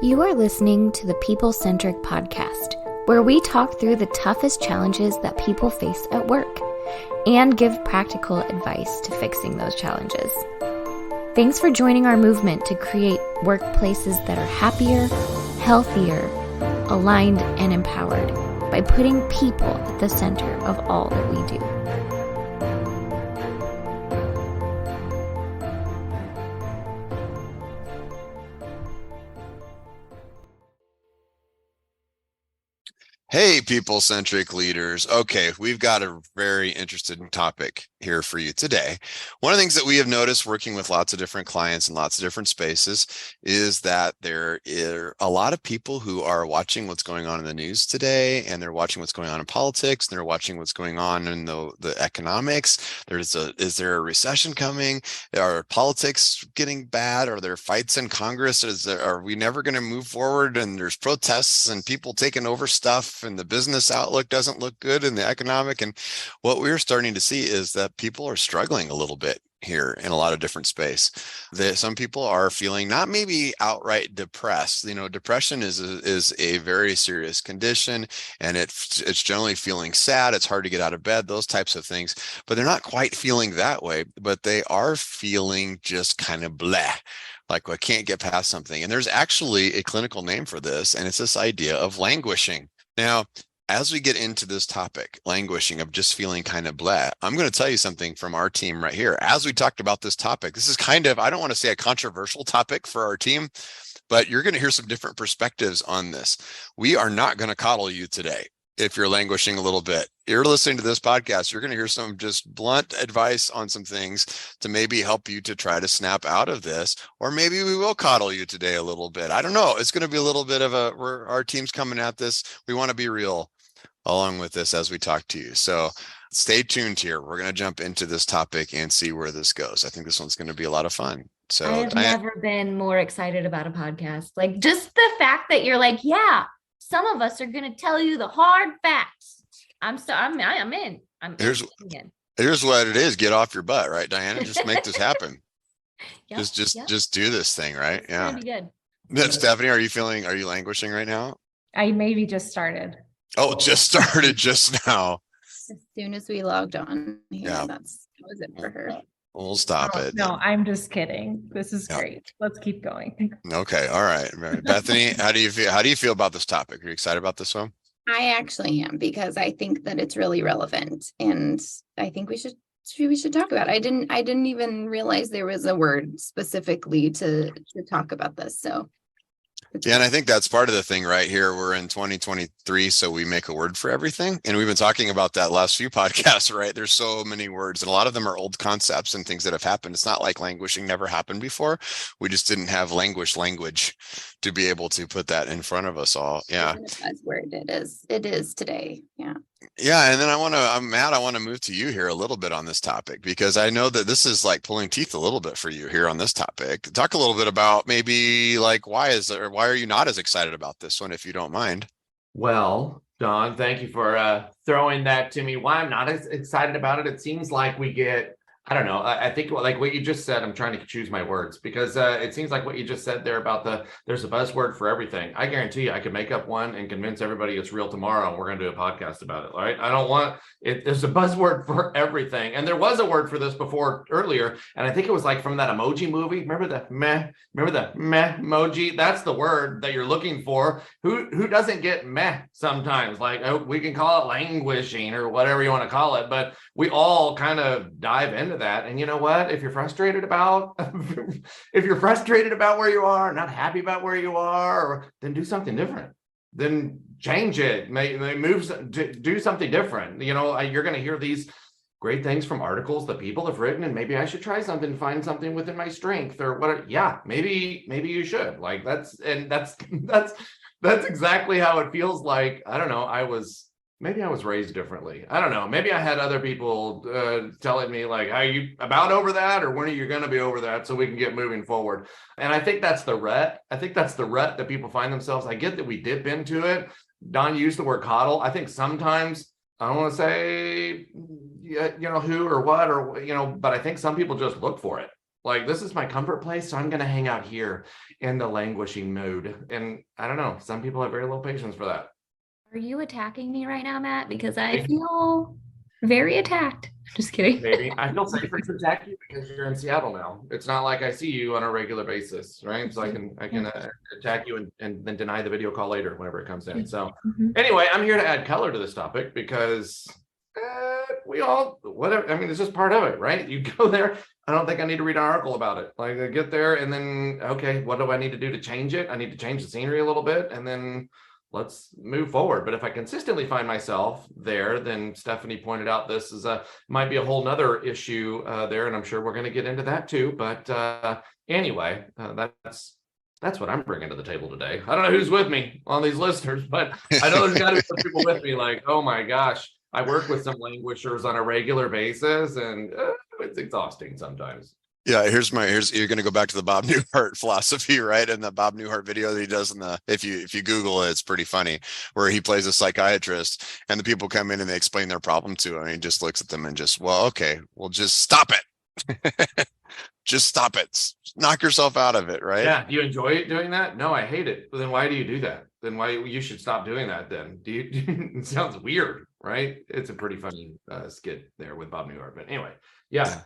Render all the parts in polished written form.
You are listening to the People-Centric Podcast, where we talk through the toughest challenges that people face at work and give practical advice to fixing those challenges. Thanks for joining our movement to create workplaces that are happier, healthier, aligned, and empowered by putting people at the center of all that we do. Hey, people-centric leaders. Okay, we've got a very interesting topic here for you today. One of the things that we have noticed working with lots of different clients in lots of different spaces is that there are a lot of people who are watching what's going on in the news today, and they're watching what's going on in politics, and they're watching what's going on in the economics. Is there a recession coming? Are politics getting bad? Are there fights in Congress? Are we never going to move forward? And there's protests and people taking over stuff, and the business outlook doesn't look good in the economic. And what we're starting to see is that people are struggling a little bit here in a lot of different space. Some people are feeling not maybe outright depressed. You know, depression is a very serious condition, and it's generally feeling sad. It's hard to get out of bed, those types of things. But they're not quite feeling that way, but they are feeling just kind of bleh. Like, I can't get past something. And there's actually a clinical name for this, and it's this idea of languishing. Now, as we get into this topic, languishing, of just feeling kind of blah, I'm going to tell you something from our team right here. As we talked about this topic, this is kind of, I don't want to say a controversial topic for our team, but you're going to hear some different perspectives on this. We are not going to coddle you today. If you're languishing a little bit, you're listening to this podcast, you're going to hear some just blunt advice on some things to maybe help you to try to snap out of this, or maybe we will coddle you today a little bit. I don't know. It's going to be a little bit of our team's coming at this. We want to be real along with this as we talk to you. So stay tuned here. We're going to jump into this topic and see where this goes. I think this one's going to be a lot of fun. So I have never been more excited about a podcast. Like, just the fact that you're like, yeah, some of us are going to tell you the hard facts. I'm in. Here's what it is. Get off your butt, right, Diana? Just make this happen. Yep, just do this thing, right? It's gonna be good. Stephanie, are you languishing right now? I maybe just started. Oh, just started just now. As soon as we logged on here, that was it for her. We'll stop it. No, I'm just kidding. This is great. Let's keep going. Okay. All right. Bethany, how do you feel about this topic? Are you excited about this one? I actually am, because I think that it's really relevant, and I think we should talk about it. I didn't even realize there was a word specifically to talk about this. So yeah, and I think that's part of the thing right here. We're in 2023, so we make a word for everything. And we've been talking about that last few podcasts, right? There's so many words, and a lot of them are old concepts and things that have happened. It's not like languishing never happened before. We just didn't have language to be able to put that in front of us all. Yeah. That's where it is today. Yeah. Yeah. And then Matt, I want to move to you here a little bit on this topic, because I know that this is like pulling teeth a little bit for you here on this topic. Talk a little bit about maybe like why are you not as excited about this one, if you don't mind? Well, Don, thank you for throwing that to me. Why I'm not as excited about it. It seems like we get, I don't know. I think like what you just said, I'm trying to choose my words, because it seems like what you just said there about there's a buzzword for everything. I guarantee you I could make up one and convince everybody it's real tomorrow, and we're going to do a podcast about it. Right. I don't want it. There's a buzzword for everything. And there was a word for this before earlier. And I think it was like from that emoji movie. Remember the meh emoji? That's the word that you're looking for. Who doesn't get meh sometimes? Like, oh, we can call it languishing or whatever you want to call it, but we all kind of dive into that. And you know what? If you're frustrated about where you are, not happy about where you are, then do something different. Then change it. Do something different. You know, you're going to hear these great things from articles that people have written, and maybe I should try something, find something within my strength or what. Yeah, maybe you should. Like that's exactly how it feels like. I don't know. Maybe I was raised differently. I don't know. Maybe I had other people telling me like, are you about over that? Or when are you going to be over that so we can get moving forward? And I think that's the rut. I think that's the rut that people find themselves. I get that we dip into it. Don used the word coddle. I think sometimes, I don't want to say, who or what, or, but I think some people just look for it. Like, this is my comfort place, so I'm going to hang out here in the languishing mood. And I don't know, some people have very little patience for that. Are you attacking me right now, Matt? Because I feel very attacked. Just kidding. Maybe I feel safer to attack you because you're in Seattle now. It's not like I see you on a regular basis, right? So I can attack you and then deny the video call later whenever it comes in. So anyway, I'm here to add color to this topic because we all, whatever. I mean, it's just part of it, right? You go there. I don't think I need to read an article about it. Like, I get there and then, okay, what do I need to do to change it? I need to change the scenery a little bit, and then let's move forward. But if I consistently find myself there, then Stephanie pointed out this is might be a whole nother issue there, and I'm sure we're going to get into that too. But anyway, that's what I'm bringing to the table today. I don't know who's with me on these listeners, but I know there's got to be some people with me. Like, oh my gosh, I work with some languishers on a regular basis, and it's exhausting sometimes. Yeah, here's you're going to go back to the Bob Newhart philosophy, right? And the Bob Newhart video that he does if you Google it, it's pretty funny, where he plays a psychiatrist and the people come in and they explain their problem to him. And he just looks at them and just, well, okay, well, just stop it. Just stop it. Knock yourself out of it, right? Yeah. Do you enjoy it doing that? No, I hate it. But then why do you do that? Then why you should stop doing that then? It sounds weird, right? It's a pretty funny skit there with Bob Newhart. But anyway, yeah.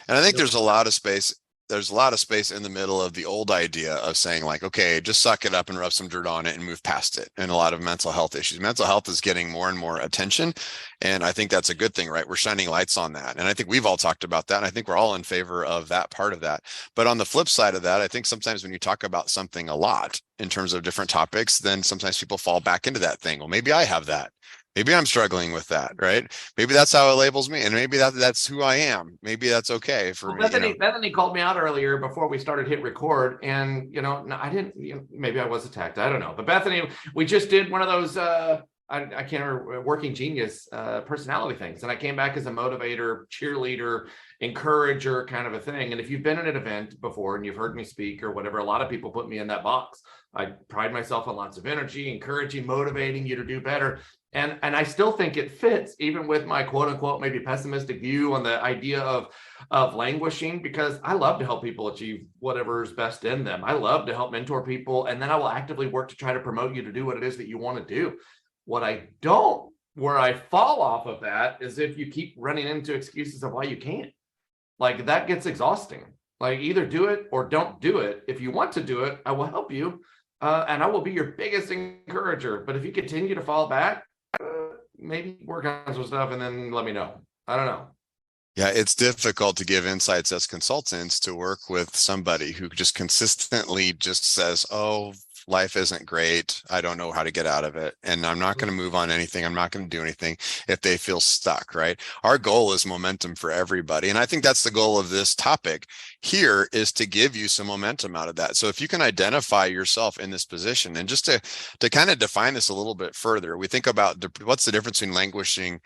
And I think there's a lot of space. There's a lot of space in the middle of the old idea of saying, like, okay, just suck it up and rub some dirt on it and move past it. And a lot of mental health issues. Mental health is getting more and more attention. And I think that's a good thing, right? We're shining lights on that. And I think we've all talked about that. And I think we're all in favor of that part of that. But on the flip side of that, I think sometimes when you talk about something a lot in terms of different topics, then sometimes people fall back into that thing. Well, maybe I have that. Maybe I'm struggling with that, right? Maybe that's how it labels me, and maybe that's who I am. Maybe that's okay for me. Bethany called me out earlier before we started hit record, and no, I didn't. Maybe I was attacked. I don't know. But Bethany, we just did one of those. I can't remember, working genius personality things, and I came back as a motivator, cheerleader, encourager kind of a thing. And if you've been in an event before and you've heard me speak or whatever, a lot of people put me in that box. I pride myself on lots of energy, encouraging, motivating you to do better. And I still think it fits, even with my quote unquote, maybe pessimistic view on the idea of languishing, because I love to help people achieve whatever's best in them. I love to help mentor people. And then I will actively work to try to promote you to do what it is that you want to do. Where I fall off of that is if you keep running into excuses of why you can't. Like, that gets exhausting. Like, either do it or don't do it. If you want to do it, I will help you. And I will be your biggest encourager. But if you continue to fall back, maybe work on some stuff and then let me know. I don't know. Yeah, it's difficult to give insights as consultants to work with somebody who just consistently just says, oh, life isn't great. I don't know how to get out of it. And I'm not going to move on anything. I'm not going to do anything if they feel stuck, right? Our goal is momentum for everybody. And I think that's the goal of this topic here, is to give you some momentum out of that. So if you can identify yourself in this position, and just to kind of define this a little bit further, we think about what's the difference between languishing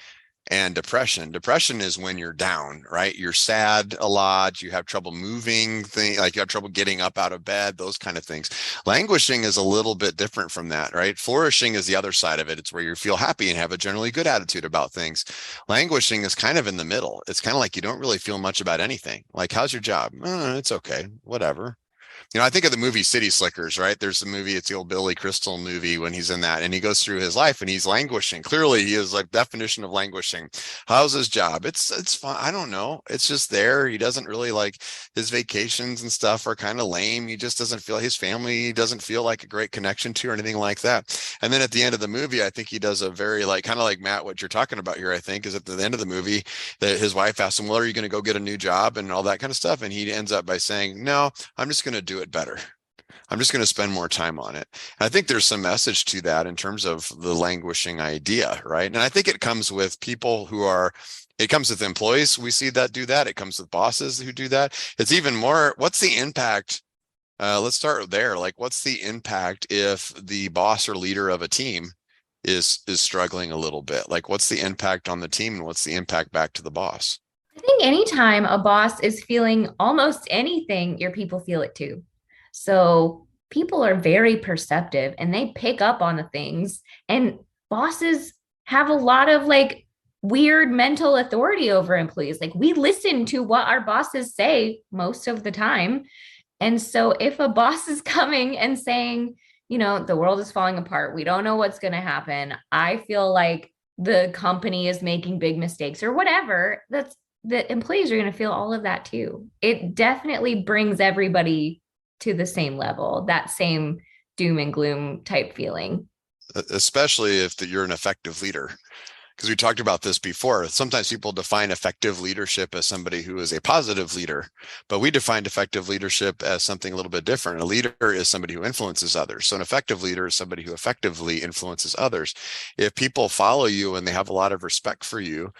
and depression. Depression is when you're down, right? You're sad a lot. You have trouble moving, like you have trouble getting up out of bed, those kind of things. Languishing is a little bit different from that, right? Flourishing is the other side of it. It's where you feel happy and have a generally good attitude about things. Languishing is kind of in the middle. It's kind of like you don't really feel much about anything. Like, how's your job? It's okay, whatever. I think of the movie City Slickers, right? There's the movie, it's the old Billy Crystal movie, when he's in that and he goes through his life and he's languishing. Clearly, he is like definition of languishing. How's his job? It's fine. I don't know. It's just there. He doesn't really like his vacations and stuff are kind of lame. He just doesn't feel his family. He doesn't feel like a great connection to or anything like that. And then at the end of the movie, I think he does a very kind of like Matt, what you're talking about here, I think, is at the end of the movie that his wife asks him, well, are you going to go get a new job and all that kind of stuff? And he ends up by saying, no, I'm just going to do it better. I'm just going to spend more time on it. And I think there's some message to that in terms of the languishing idea, right? And I think it comes with people it comes with employees. We see that do that. It comes with bosses who do that. It's even more, what's the impact? Let's start there. Like, what's the impact if the boss or leader of a team is struggling a little bit? Like, what's the impact on the team and what's the impact back to the boss? I think anytime a boss is feeling almost anything, your people feel it too. So people are very perceptive and they pick up on the things, and bosses have a lot of weird mental authority over employees. Like we listen to what our bosses say most of the time. And so if a boss is coming and saying, the world is falling apart, we don't know what's going to happen, I feel like the company is making big mistakes or whatever, the employees are going to feel all of that too. It definitely brings everybody to the same level, that same doom and gloom type feeling. Especially if you're an effective leader. Because we talked about this before. Sometimes people define effective leadership as somebody who is a positive leader, but we defined effective leadership as something a little bit different. A leader is somebody who influences others. So an effective leader is somebody who effectively influences others. If people follow you and they have a lot of respect for you,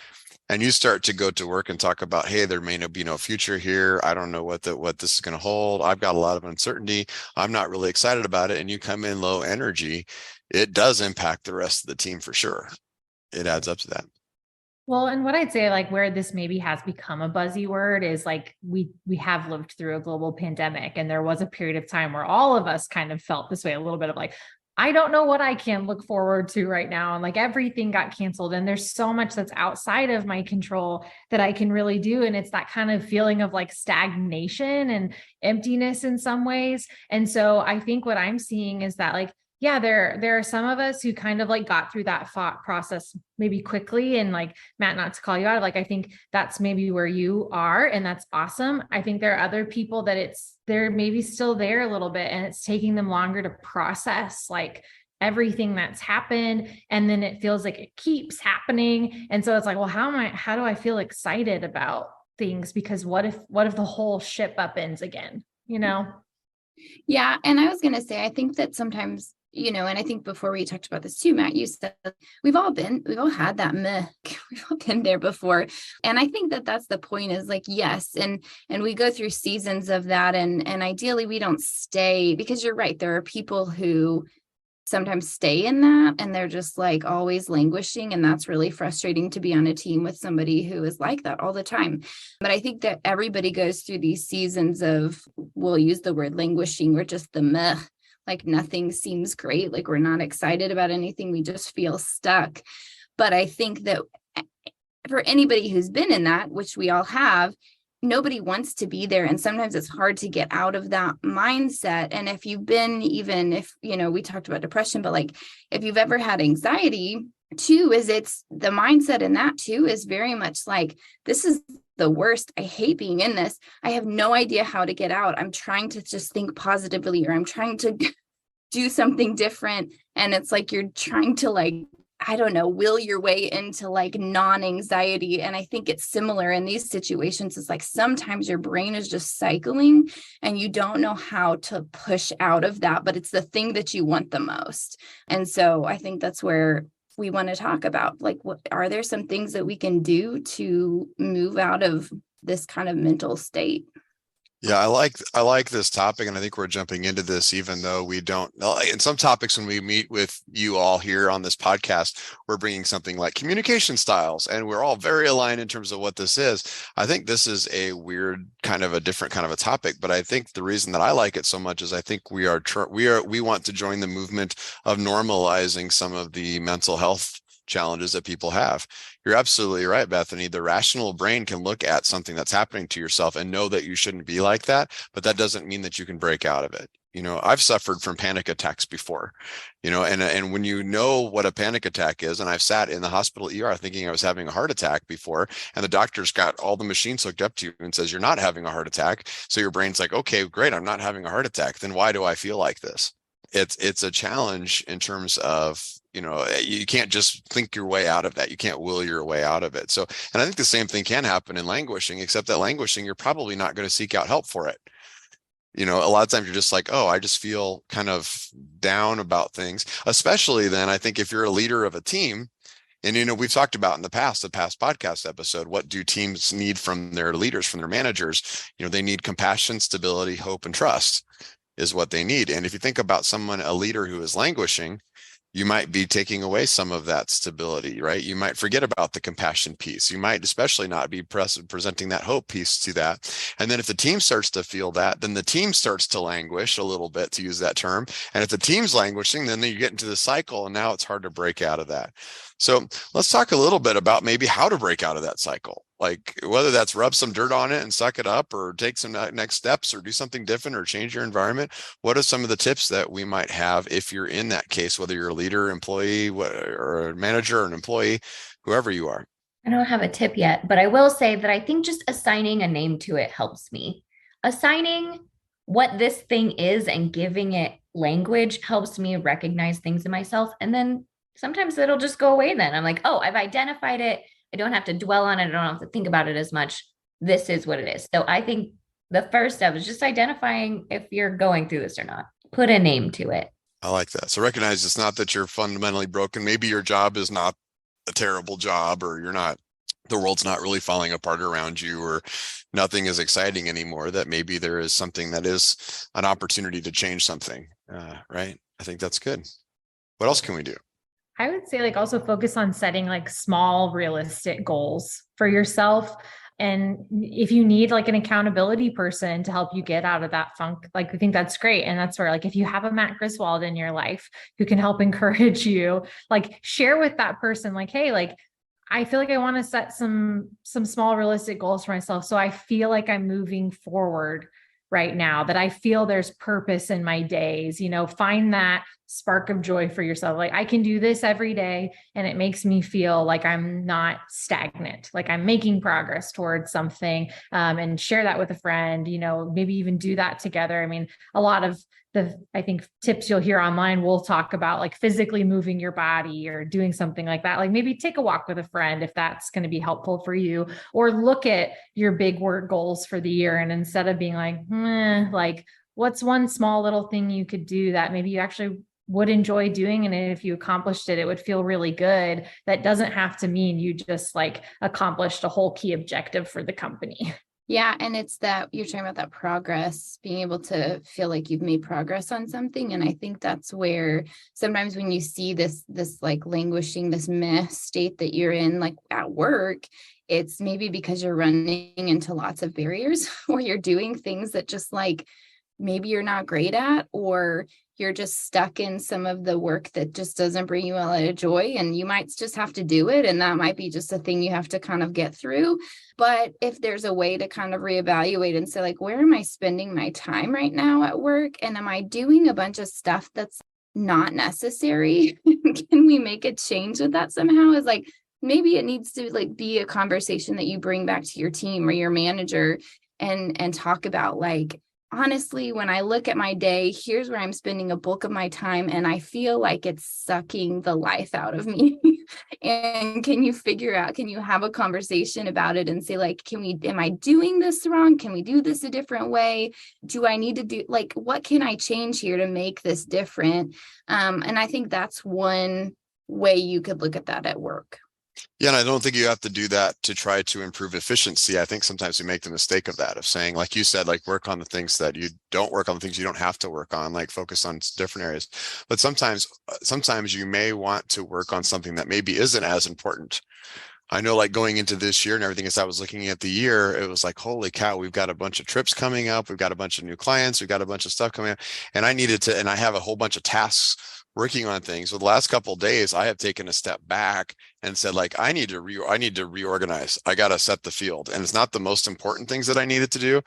and you start to go to work and talk about, hey, there may be no future here. I don't know what this is going to hold. I've got a lot of uncertainty. I'm not really excited about it. And you come in low energy, it does impact the rest of the team for sure. It adds up to that. Well, and what I'd say, like where this maybe has become a buzzy word is like we have lived through a global pandemic, and there was a period of time where all of us kind of felt this way, a little bit of like, I don't know what I can look forward to right now. And like everything got canceled, and there's so much that's outside of my control that I can really do. And it's that kind of feeling of like stagnation and emptiness in some ways. And so I think what I'm seeing is that like, yeah, there are some of us who kind of like got through that thought process maybe quickly, and like Matt, not to call you out, like I think that's maybe where you are, and that's awesome. I think there are other people that they're maybe still there a little bit, and it's taking them longer to process like everything that's happened, and then it feels like it keeps happening. And so it's like, well, how do I feel excited about things? Because what if the whole ship upends again, Yeah. And I was going to say, I think that sometimes, and I think before we talked about this too, Matt, you said we've all had that meh, we've all been there before. And I think that that's the point, is like, yes. And we go through seasons of that. And ideally we don't stay, because you're right. There are people who sometimes stay in that, and they're just like always languishing. And that's really frustrating to be on a team with somebody who is like that all the time. But I think that everybody goes through these seasons of, we'll use the word languishing, or just the meh, like nothing seems great. Like we're not excited about anything. We just feel stuck. But I think that for anybody who's been in that, which we all have, nobody wants to be there. And sometimes it's hard to get out of that mindset. And if you've been, even if, we talked about depression, but like if you've ever had anxiety too, it's the mindset in that too is very much like, this is the worst. I hate being in this. I have no idea how to get out. I'm trying to just think positively, or I'm trying to do something different. And it's like, you're trying to like, I don't know, will your way into like non-anxiety. And I think it's similar in these situations. It's like sometimes your brain is just cycling and you don't know how to push out of that, but it's the thing that you want the most. And so I think that's where we want to talk about, like, what are there some things that we can do to move out of this kind of mental state? Yeah, I like this topic, and I think we're jumping into this even though we don't. In some topics, when we meet with you all here on this podcast, we're bringing something like communication styles, and we're all very aligned in terms of what this is. I think this is a weird kind of a different kind of a topic, but I think the reason that I like it so much is I think we want to join the movement of normalizing some of the mental health challenges that people have. You're absolutely right, Bethany. The rational brain can look at something that's happening to yourself and know that you shouldn't be like that, but that doesn't mean that you can break out of it. I've suffered from panic attacks before, and when you know what a panic attack is, and I've sat in the hospital ER thinking I was having a heart attack before, and the doctor's got all the machines hooked up to you and says, you're not having a heart attack. So your brain's like, okay, great. I'm not having a heart attack. Then why do I feel like this? It's a challenge in terms of, you can't just think your way out of that. You can't will your way out of it. So, and I think the same thing can happen in languishing, except that languishing, you're probably not going to seek out help for it. A lot of times you're just like, oh, I just feel kind of down about things, especially then I think if you're a leader of a team. And, we've talked about in the past podcast episode, what do teams need from their leaders, from their managers? They need compassion, stability, hope, and trust is what they need. And if you think about a leader who is languishing, you might be taking away some of that stability, right? You might forget about the compassion piece. You might especially not be presenting that hope piece to that. And then if the team starts to feel that, then the team starts to languish a little bit, to use that term. And if the team's languishing, then you get into the cycle, and now it's hard to break out of that. So let's talk a little bit about maybe how to break out of that cycle. Like whether that's rub some dirt on it and suck it up, or take some next steps, or do something different, or change your environment. What are some of the tips that we might have if you're in that case, whether you're a leader, employee, or a manager, or an employee, whoever you are? I don't have a tip yet, but I will say that I think just assigning a name to it helps me. Assigning what this thing is and giving it language helps me recognize things in myself. And then sometimes it'll just go away then. I'm like, oh, I've identified it. I don't have to dwell on it. I don't have to think about it as much. This is what it is. So I think the first step is just identifying if you're going through this or not. Put a name to it. I like that. So recognize it's not that you're fundamentally broken. Maybe your job is not a terrible job, or the world's not really falling apart around you, or nothing is exciting anymore. That maybe there is something that is an opportunity to change something. Right. I think that's good. What else can we do? I would say like also focus on setting like small, realistic goals for yourself. And if you need like an accountability person to help you get out of that funk, like I think that's great. And that's where like if you have a Matt Griswold in your life who can help encourage you, like share with that person, like, hey, like I feel like I want to set some small realistic goals for myself. So I feel like I'm moving forward right now, that I feel there's purpose in my days, find that spark of joy for yourself. Like I can do this every day and it makes me feel like I'm not stagnant, like I'm making progress towards something, and share that with a friend, maybe even do that together. I mean, a lot of I think tips you'll hear online will talk about like physically moving your body or doing something like that. Like maybe take a walk with a friend if that's going to be helpful for you, or look at your big word goals for the year. And instead of being like, like what's one small little thing you could do that maybe you actually would enjoy doing, and if you accomplished it, it would feel really good. That doesn't have to mean you just like accomplished a whole key objective for the company. Yeah. And it's that you're talking about that progress, being able to feel like you've made progress on something. And I think that's where sometimes when you see this like languishing, this meh state that you're in, like at work, it's maybe because you're running into lots of barriers or you're doing things that just like maybe you're not great at, or you're just stuck in some of the work that just doesn't bring you a lot of joy, and you might just have to do it. And that might be just a thing you have to kind of get through. But if there's a way to kind of reevaluate and say, like, where am I spending my time right now at work? And am I doing a bunch of stuff that's not necessary? Can we make a change with that somehow? Is like, maybe it needs to like be a conversation that you bring back to your team or your manager and talk about, like, honestly, when I look at my day, here's where I'm spending a bulk of my time, and I feel like it's sucking the life out of me. And can you have a conversation about it and say, like, am I doing this wrong? Can we do this a different way? Do I need to do, like, what can I change here to make this different? And I think that's one way you could look at that at work. Yeah, and I don't think you have to do that to try to improve efficiency. I think sometimes we make the mistake of that, of saying, like you said, like work on the things that you don't work on, the things you don't have to work on, like focus on different areas. But sometimes you may want to work on something that maybe isn't as important. I know, like going into this year and everything, as I was looking at the year, it was like, holy cow, we've got a bunch of trips coming up. We've got a bunch of new clients. We've got a bunch of stuff coming up. And I have a whole bunch of tasks working on things. So the last couple of days, I have taken a step back and said, like, I need to reorganize. I got to set the field. And it's not the most important things that I needed to do.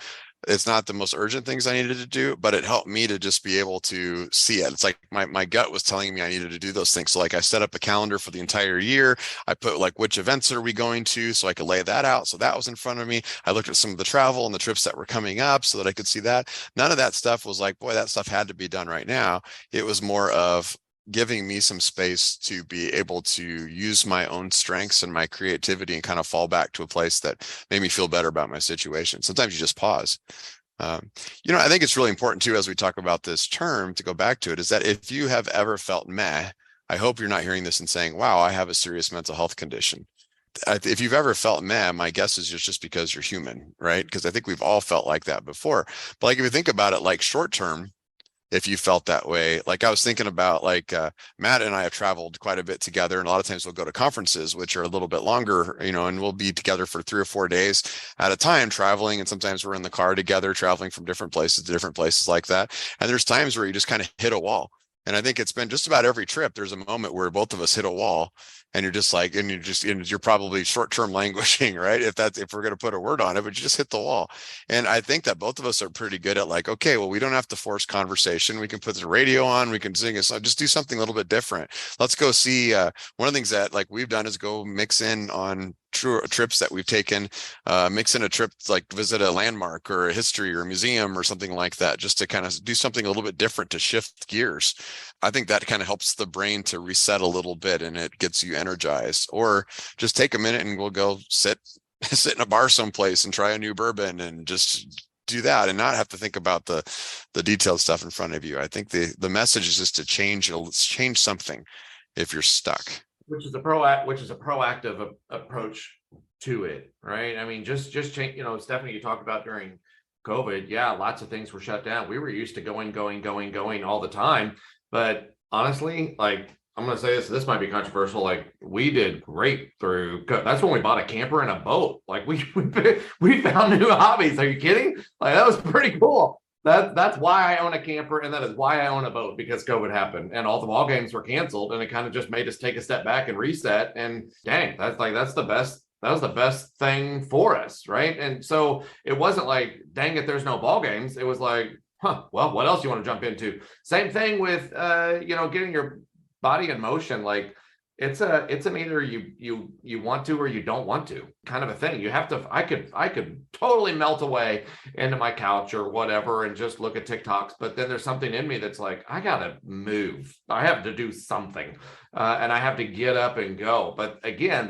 It's not the most urgent things I needed to do, but it helped me to just be able to see it. It's like my gut was telling me I needed to do those things. So like I set up a calendar for the entire year. I put like, which events are we going to, so I could lay that out. So that was in front of me. I looked at some of the travel and the trips that were coming up so that I could see that. None of that stuff was like, boy, that stuff had to be done right now. It was more of giving me some space to be able to use my own strengths and my creativity and kind of fall back to a place that made me feel better about my situation. Sometimes you just pause. I think it's really important too, as we talk about this term, to go back to it, is that if you have ever felt meh, I hope you're not hearing this and saying, wow, I have a serious mental health condition. If you've ever felt meh, my guess is just because you're human, right? Because I think we've all felt like that before. But like if you think about it, like short term, if you felt that way. Like I was thinking about like Matt and I have traveled quite a bit together, and a lot of times we'll go to conferences which are a little bit longer, and we'll be together for 3 or 4 days at a time traveling, and sometimes we're in the car together traveling from different places to different places like that. And there's times where you just kind of hit a wall. And I think it's been just about every trip there's a moment where both of us hit a wall, and you're just like, and you're probably short-term languishing, right? If we're going to put a word on it, but you just hit the wall. And I think that both of us are pretty good at like, okay, well, we don't have to force conversation. We can put the radio on, we can sing a song, just do something a little bit different. Let's go see, one of the things that like we've done is go mix in on trips that we've taken, mix in a trip, like visit a landmark or a history or a museum or something like that, just to kind of do something a little bit different to shift gears. I think that kind of helps the brain to reset a little bit, and it gets you energized. Or just take a minute and we'll go sit in a bar someplace and try a new bourbon and just do that, and not have to think about the detailed stuff in front of you. I think the message is just to change something if you're stuck. Which is a proactive approach to it, right? I mean, just change, Stephanie, you talked about during COVID. Yeah, lots of things were shut down. We were used to going all the time. But honestly, like, I'm going to say this might be controversial. Like, we did great through, that's when we bought a camper and a boat. Like we found new hobbies. Are you kidding? Like, that was pretty cool. That's why I own a camper, and that is why I own a boat, because COVID happened and all the ball games were canceled, and it kind of just made us take a step back and reset. And dang, that was the best thing for us, right? And so it wasn't like, dang it, there's no ball games. It was like, well, what else you want to jump into? Same thing with getting your body in motion. Like, it's an either you want to or you don't want to kind of a thing. You have to. I could totally melt away into my couch or whatever and just look at TikToks, but then there's something in me that's like, I gotta move. I have to do something, and I have to get up and go. But again,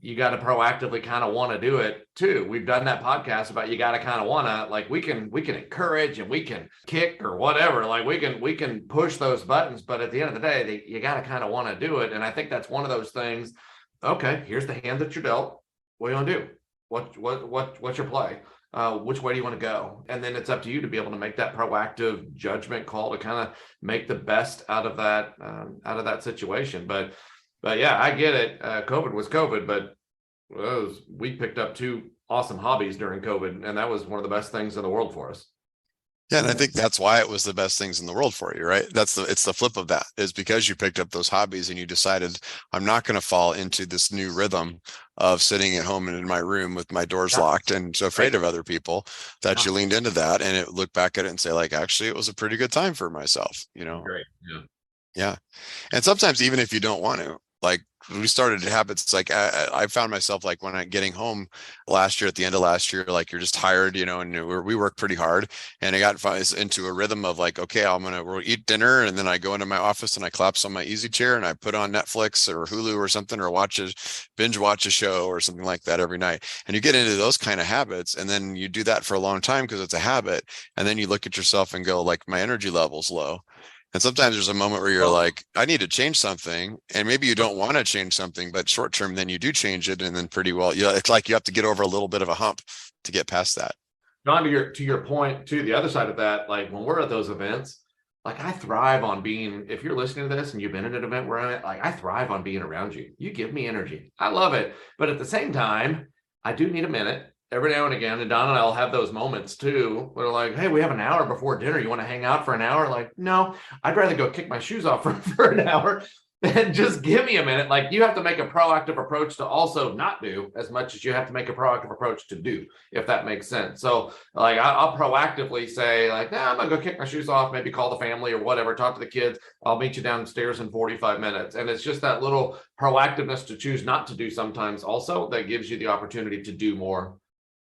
you got to proactively kind of want to do it too. We've done that podcast about you got to kind of want to, like, we can encourage and we can kick or whatever. Like we can push those buttons, but at the end of the day, you got to kind of want to do it. And I think that's one of those things. Okay, here's the hand that you're dealt. What do you want to do? What's your play? Which way do you want to go? And then it's up to you to be able to make that proactive judgment call to kind of make the best out of that situation. But yeah, I get it. COVID was COVID, but we picked up 2 awesome hobbies during COVID, and that was one of the best things in the world for us. Yeah, and I think that's why it was the best things in the world for you, right? It's the flip of that, is because you picked up those hobbies and you decided, I'm not going to fall into this new rhythm of sitting at home and in my room with my doors locked and so afraid of other people, that you leaned into that and it look back at it and say, like, actually, it was a pretty good time for myself, Great. Yeah. And sometimes even if you don't want to, like, we started habits, like I found myself, like, when I'm getting home at the end of last year, like, you're just tired, and we work pretty hard, and I got into a rhythm of like, okay, we'll eat dinner, and then I go into my office and I collapse on my easy chair and I put on Netflix or Hulu or something, or binge watch a show or something like that every night. And you get into those kind of habits, and then you do that for a long time because it's a habit, and then you look at yourself and go, like, my energy level's low. And sometimes there's a moment where you're like, I need to change something. And maybe you don't want to change something, but short term, then you do change it. And then pretty well, it's like you have to get over a little bit of a hump to get past that. John, to your point, too, the other side of that, like when we're at those events, like I thrive on being, if you're listening to this and you've been at an event where I'm at, like I thrive on being around you. You give me energy. I love it. But at the same time, I do need a minute every now and again. And Don and I'll have those moments too, where like, hey, we have an hour before dinner. You want to hang out for an hour? Like, no, I'd rather go kick my shoes off for an hour than just give me a minute. Like, you have to make a proactive approach to also not do as much as you have to make a proactive approach to do, if that makes sense. So like, I'll proactively say like, nah, I'm gonna go kick my shoes off, maybe call the family or whatever, talk to the kids. I'll meet you downstairs in 45 minutes. And it's just that little proactiveness to choose not to do sometimes also that gives you the opportunity to do more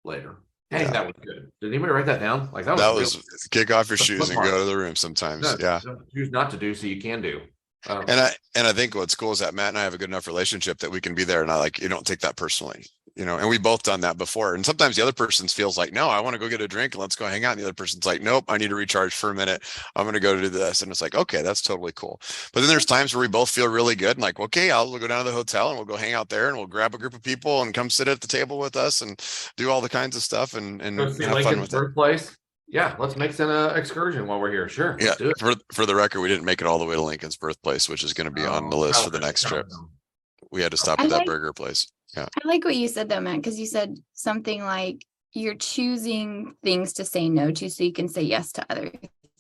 later. Dang, yeah. That was good. Did anybody write that down? Like that was kick off your shoes and go to the room sometimes. Yeah. Choose not to do so you can do. And I think what's cool is that Matt and I have a good enough relationship that we can be there and you don't take that personally, and we've both done that before. And sometimes the other person feels like, no, I want to go get a drink and let's go hang out. And the other person's like, nope, I need to recharge for a minute. I'm going to go do this. And it's like, okay, that's totally cool. But then there's times where we both feel really good and like, okay, I'll go down to the hotel and we'll go hang out there and we'll grab a group of people and come sit at the table with us and do all the kinds of stuff and have fun with it. Place. Yeah, let's make an excursion while we're here. Sure, Yeah. let's do it. For the record, we didn't make it all the way to Lincoln's birthplace, which is going to be on the list for the next trip. We had to stop I at that like burger place. Yeah. I like what you said though, Matt, because you said something like you're choosing things to say no to so you can say yes to other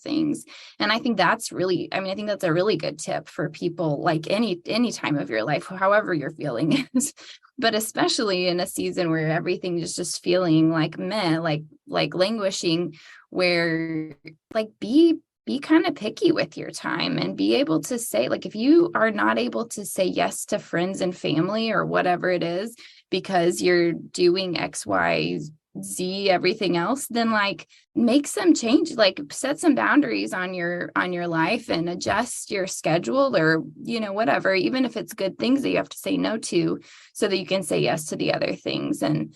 things. And I think that's really, I think that's a really good tip for people, like any time of your life, however you're feeling is, but especially in a season where everything is just feeling like meh, like languishing, where like be kind of picky with your time and be able to say, like, if you are not able to say yes to friends and family or whatever it is, because you're doing X, Y, Z, everything else, then like make some change, like set some boundaries on your life and adjust your schedule or, whatever, even if it's good things that you have to say no to so that you can say yes to the other things. And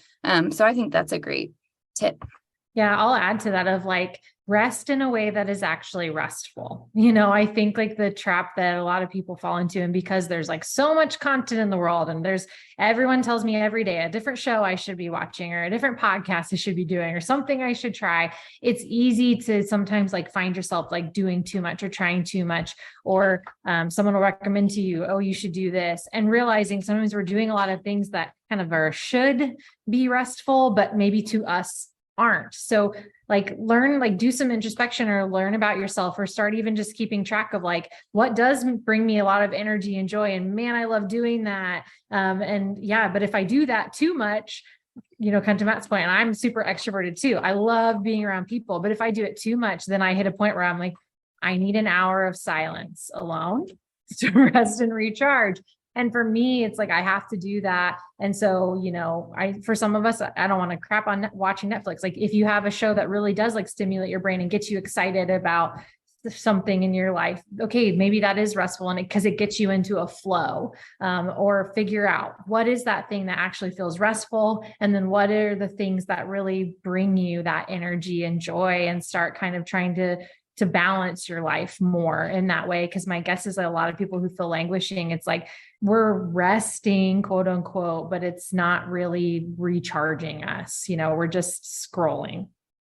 so I think that's a great tip. Yeah, I'll add to that of like rest in a way that is actually restful. I think like the trap that a lot of people fall into, and because there's like so much content in the world and everyone tells me every day a different show I should be watching or a different podcast I should be doing or something I should try. It's easy to sometimes like find yourself like doing too much or trying too much, or someone will recommend to you, oh, you should do this, and realizing sometimes we're doing a lot of things that kind of should be restful, but maybe to us aren't. So like learn, like do some introspection or learn about yourself, or start even just keeping track of like, what does bring me a lot of energy and joy. And man, I love doing that. But if I do that too much, kind to Matt's point, and I'm super extroverted too. I love being around people, but if I do it too much, then I hit a point where I'm like, I need an hour of silence alone to rest and recharge. And for me, it's like, I have to do that. And so, for some of us, I don't want to crap on watching Netflix. Like if you have a show that really does like stimulate your brain and get you excited about something in your life, okay, maybe that is restful, and because it gets you into a flow, or figure out what is that thing that actually feels restful. And then what are the things that really bring you that energy and joy, and start kind of trying to balance your life more in that way. Because my guess is that a lot of people who feel languishing, it's like we're resting, quote unquote, but it's not really recharging us. We're just scrolling.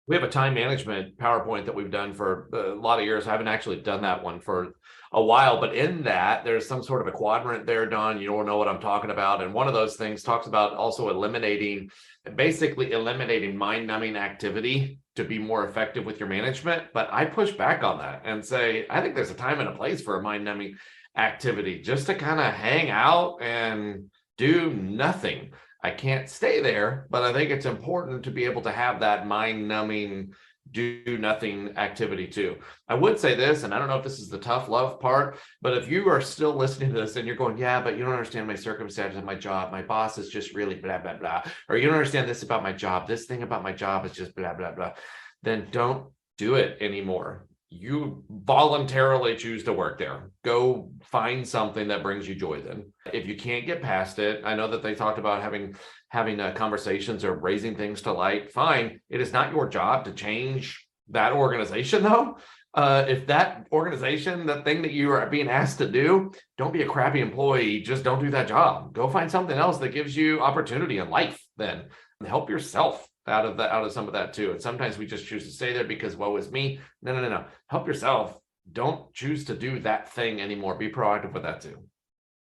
We have a time management PowerPoint that we've done for a lot of years. I haven't actually done that one for a while, but in that there's some sort of a quadrant there, Don. You don't know what I'm talking about. And one of those things talks about also basically eliminating mind-numbing activity to be more effective with your management. But I push back on that and say, I think there's a time and a place for a mind-numbing activity, just to kind of hang out and do nothing. I can't stay there, but I think it's important to be able to have that mind-numbing do nothing activity too. I would say this, and I don't know if this is the tough love part, but if you are still listening to this and you're going, yeah, but you don't understand my circumstances of my job, my boss is just really blah, blah, blah, or you don't understand this about my job, this thing about my job is just blah, blah, blah, then don't do it anymore. You voluntarily choose to work there. Go find something that brings you joy then. If you can't get past it, I know that they talked about having conversations or raising things to light. Fine. It is not your job to change that organization though. If that organization, the thing that you are being asked to do, don't be a crappy employee. Just don't do that job. Go find something else that gives you opportunity in life then, and help yourself out of some of that too. And sometimes we just choose to stay there because woe is me. No. Help yourself. Don't choose to do that thing anymore. Be proactive with that too.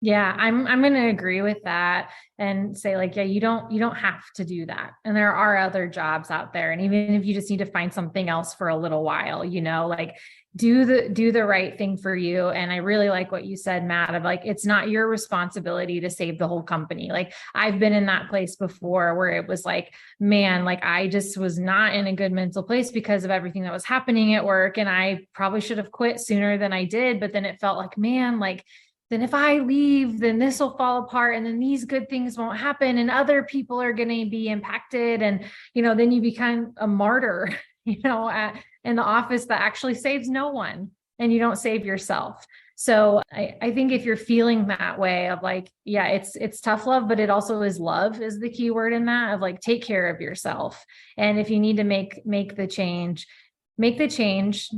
Yeah, I'm going to agree with that and say like, yeah, you don't have to do that. And there are other jobs out there. And even if you just need to find something else for a little while, like do the right thing for you. And I really like what you said, Matt, of like, it's not your responsibility to save the whole company. Like I've been in that place before where it was like, man, like I just was not in a good mental place because of everything that was happening at work. And I probably should have quit sooner than I did. But then it felt like, man, like, then if I leave, then this will fall apart and then these good things won't happen and other people are going to be impacted. And, then you become a martyr, in the office that actually saves no one and you don't save yourself. So I think if you're feeling that way of like, yeah, it's tough love, but it also is love is the key word in that of like, take care of yourself. And if you need to make the change,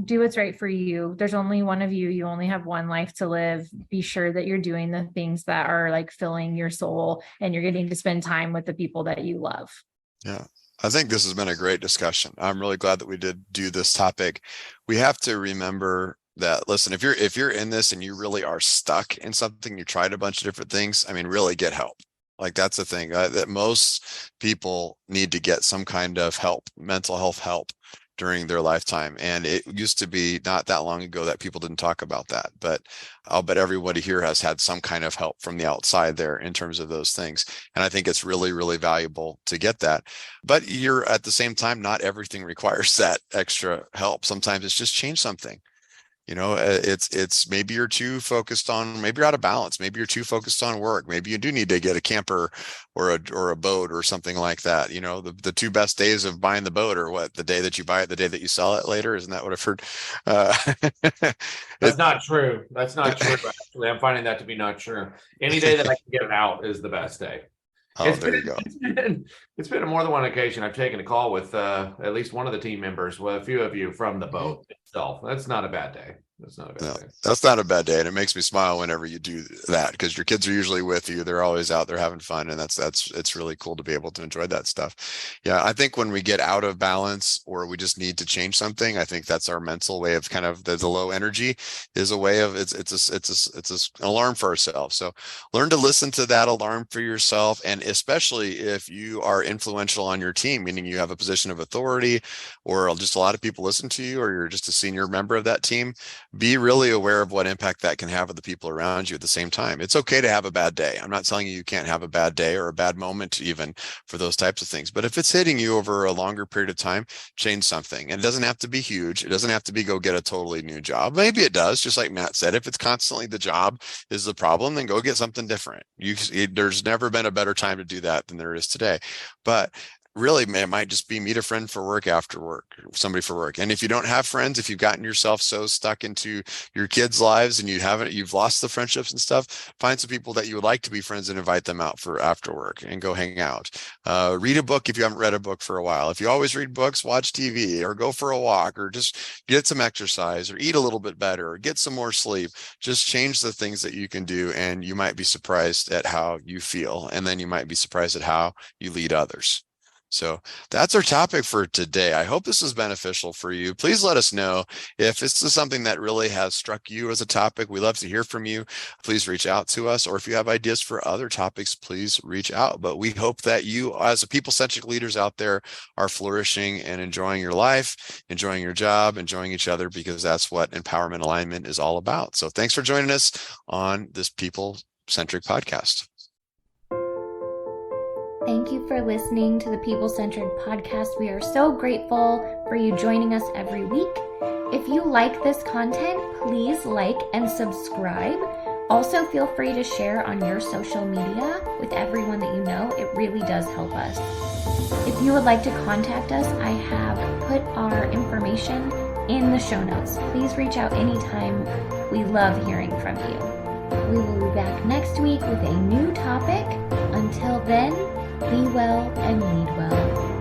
do what's right for you. There's only one of you. You only have one life to live. Be sure that you're doing the things that are like filling your soul and you're getting to spend time with the people that you love. Yeah. I think this has been a great discussion. I'm really glad that we did do this topic. We have to remember that, listen, if you're in this and you really are stuck in something, you tried a bunch of different things, I mean, really get help. Like that's the thing that most people need to get some kind of help, mental health help during their lifetime. And it used to be not that long ago that people didn't talk about that, but I'll bet everybody here has had some kind of help from the outside there in terms of those things. And I think it's really, really valuable to get that. But you're at the same time, not everything requires that extra help. Sometimes it's just change something. It's maybe you're too focused on, maybe you're out of balance. Maybe you're too focused on work. Maybe you do need to get a camper or a boat or something like that. The two best days of buying the boat are what? The day that you buy it, the day that you sell it later. Isn't that what I've heard? That's not true. That's not true. Actually, I'm finding that to be not true. Any day that I can get it out is the best day. Oh, there you go. It's been more than one occasion I've taken a call with at least one of the team members, with a few of you from the boat itself. That's not a bad day. That's not a bad day. That's not a bad day. And it makes me smile whenever you do that, because your kids are usually with you. They're always out there having fun. And it's really cool to be able to enjoy that stuff. Yeah. I think when we get out of balance or we just need to change something, I think that's our mental way of kind of the low energy is a way of it's an alarm for ourselves. So learn to listen to that alarm for yourself. And especially if you are influential on your team, meaning you have a position of authority or just a lot of people listen to you, or you're just a senior member of that team, be really aware of what impact that can have on the people around you at the same time. It's okay to have a bad day. I'm not telling you can't have a bad day or a bad moment even for those types of things. But if it's hitting you over a longer period of time, change something. And it doesn't have to be huge. It doesn't have to be go get a totally new job. Maybe it does, just like Matt said. If it's constantly the job is the problem, then go get something different. There's never been a better time to do that than there is today. But really, it might just be meet a friend for work after work, somebody for work. And if you don't have friends, if you've gotten yourself so stuck into your kids' lives and you've lost the friendships and stuff, find some people that you would like to be friends and invite them out for after work and go hang out. Read a book if you haven't read a book for a while. If you always read books, watch TV or go for a walk or just get some exercise or eat a little bit better or get some more sleep. Just change the things that you can do, and you might be surprised at how you feel. And then you might be surprised at how you lead others. So that's our topic for today. I hope this is beneficial for you. Please let us know if this is something that really has struck you as a topic. We love to hear from you. Please reach out to us. Or if you have ideas for other topics, please reach out. But we hope that you, as a people-centric leaders out there, are flourishing and enjoying your life, enjoying your job, enjoying each other, because that's what empowerment alignment is all about. So thanks for joining us on this people-centric podcast. Thank you for listening to the People Centered Podcast. We are so grateful for you joining us every week. If you like this content, please like and subscribe. Also, feel free to share on your social media with everyone that you know. It really does help us. If you would like to contact us, I have put our information in the show notes. Please reach out anytime. We love hearing from you. We will be back next week with a new topic. Until then, be well and lead well.